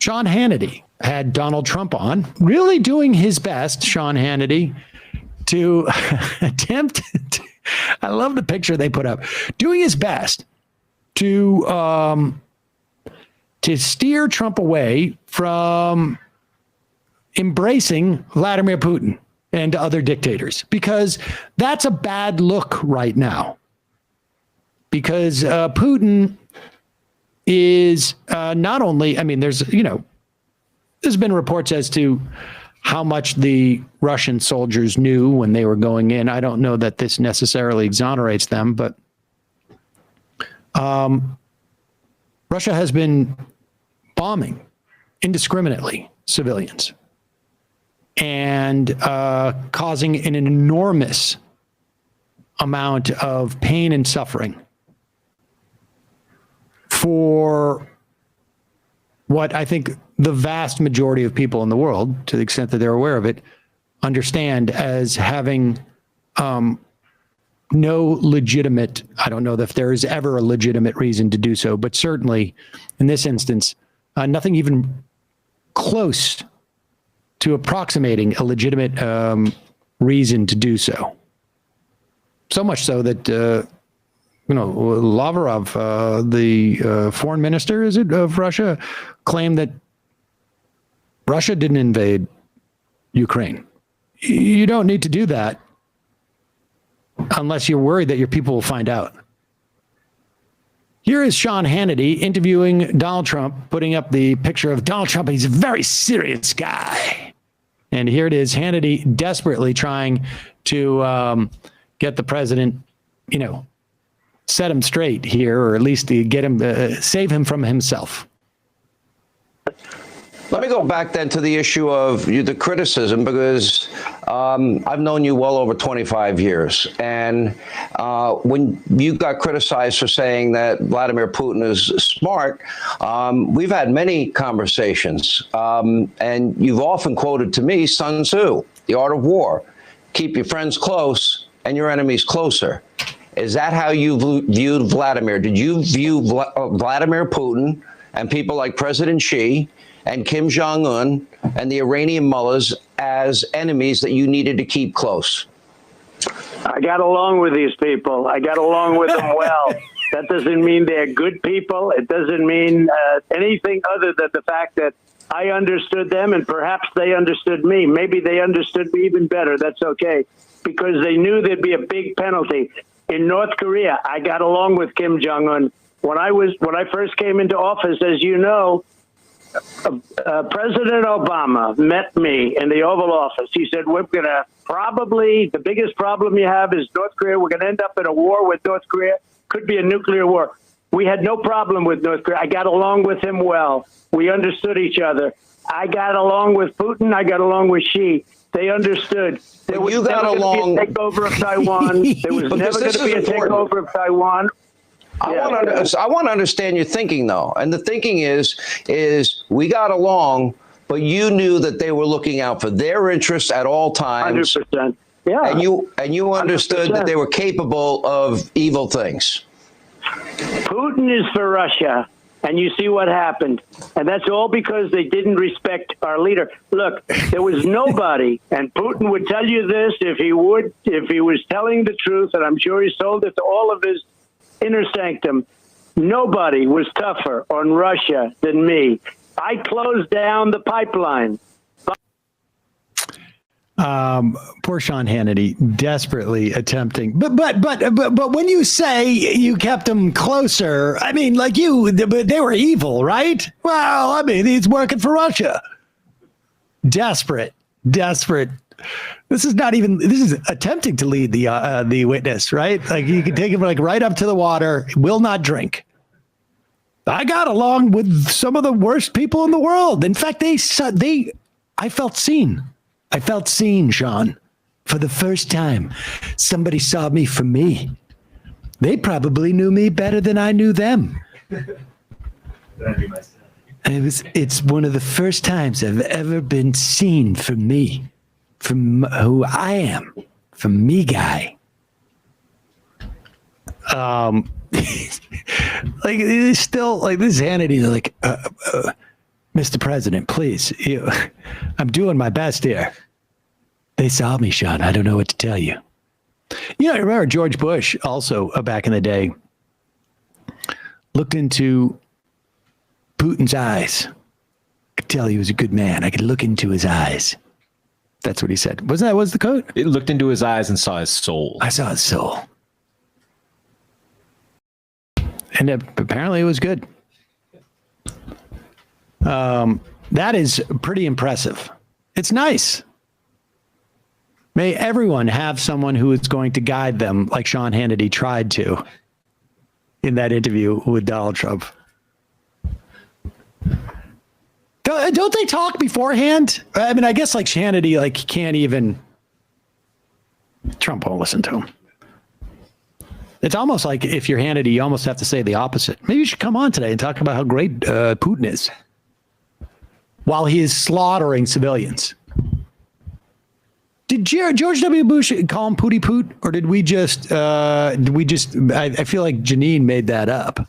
Sean Hannity had Donald Trump on, really doing his best, Sean Hannity, to attempt to, I love the picture they put up, doing his best to steer Trump away from embracing Vladimir Putin and other dictators, because that's a bad look right now. Because Putin is not only, I mean, there's been reports as to how much the Russian soldiers knew when they were going in. I don't know that this necessarily exonerates them, but Russia has been bombing indiscriminately civilians and causing an enormous amount of pain and suffering for what I think the vast majority of people in the world, to the extent that they're aware of it, understand as having no legitimate, I don't know if there is ever a legitimate reason to do so, but certainly in this instance, nothing even close to approximating a legitimate reason to do so. So much so that, Lavrov, the foreign minister, of Russia, claimed that Russia didn't invade Ukraine. You don't need to do that unless you're worried that your people will find out. Here is Sean Hannity interviewing Donald Trump, putting up the picture of Donald Trump. He's a very serious guy. And here it is, Hannity desperately trying to get the president, set him straight here, or at least to get him, save him from himself. Let me go back then to the issue of the criticism, because I've known you well over 25 years. And when you got criticized for saying that Vladimir Putin is smart, we've had many conversations. And you've often quoted to me Sun Tzu, The Art of War. Keep your friends close and your enemies closer. Is that how you viewed Vladimir? Did you view Vladimir Putin and people like President Xi and Kim-Jong and the Iranian mullahs as enemies that you needed to keep close? I got along with these people. I got along with them well. That doesn't mean they're good people. It doesn't mean anything other than the fact that I understood them and perhaps they understood me. Maybe they understood me even better. That's okay, because they knew there'd be a big penalty. In North Korea, I got along with Kim-Jong. When I first came into office, as you know, President Obama met me in the Oval Office. He said, we're going to the biggest problem you have is North Korea. We're going to end up in a war with North Korea. Could be a nuclear war. We had no problem with North Korea. I got along with him well. We understood each other. I got along with Putin. I got along with Xi. They understood. There was never going to be a takeover of Taiwan. There was never going to be a takeover of Taiwan. I want to understand your thinking, though. And the thinking is we got along, but you knew that they were looking out for their interests at all times. 100%. Yeah. And you understood 100%. That they were capable of evil things. Putin is for Russia. And you see what happened. And that's all because they didn't respect our leader. Look, there was nobody, and Putin would tell you this if he was telling the truth, and I'm sure he's told it to all of his inner sanctum. Nobody was tougher on Russia than me. I closed down the pipeline. Poor Sean Hannity, desperately attempting, but when you say you kept them closer, I mean, like but they were evil, right? Well, I mean, he's working for Russia. Desperate. This is attempting to lead the witness, right? Like you can take him right up to the water, will not drink. I got along with some of the worst people in the world. In fact, I felt seen. I felt seen, Sean, for the first time. Somebody saw me for me. They probably knew me better than I knew them. It's one of the first times I've ever been seen for me, from who I am, for me guy. Like it's still like this Hannity, like Mr. President, please, I'm doing my best here. They saw me, Sean. I don't know what to tell you. You know, remember George Bush also back in the day looked into Putin's eyes. I could tell he was a good man. I could look into his eyes. That's what he said. Wasn't that was the quote? It looked into his eyes and saw his soul. I saw his soul. And apparently it was good. That is pretty impressive. It's nice. May everyone have someone who is going to guide them like Sean Hannity tried to in that interview with Donald Trump. Don't they talk beforehand? I mean, I guess like Hannity, like can't even, Trump won't listen to him. It's almost like if you're Hannity, you almost have to say the opposite. Maybe you should come on today and talk about how great Putin is while he is slaughtering civilians. Did George W. Bush call him Pooty Poot, or did we just, I feel like Janine made that up.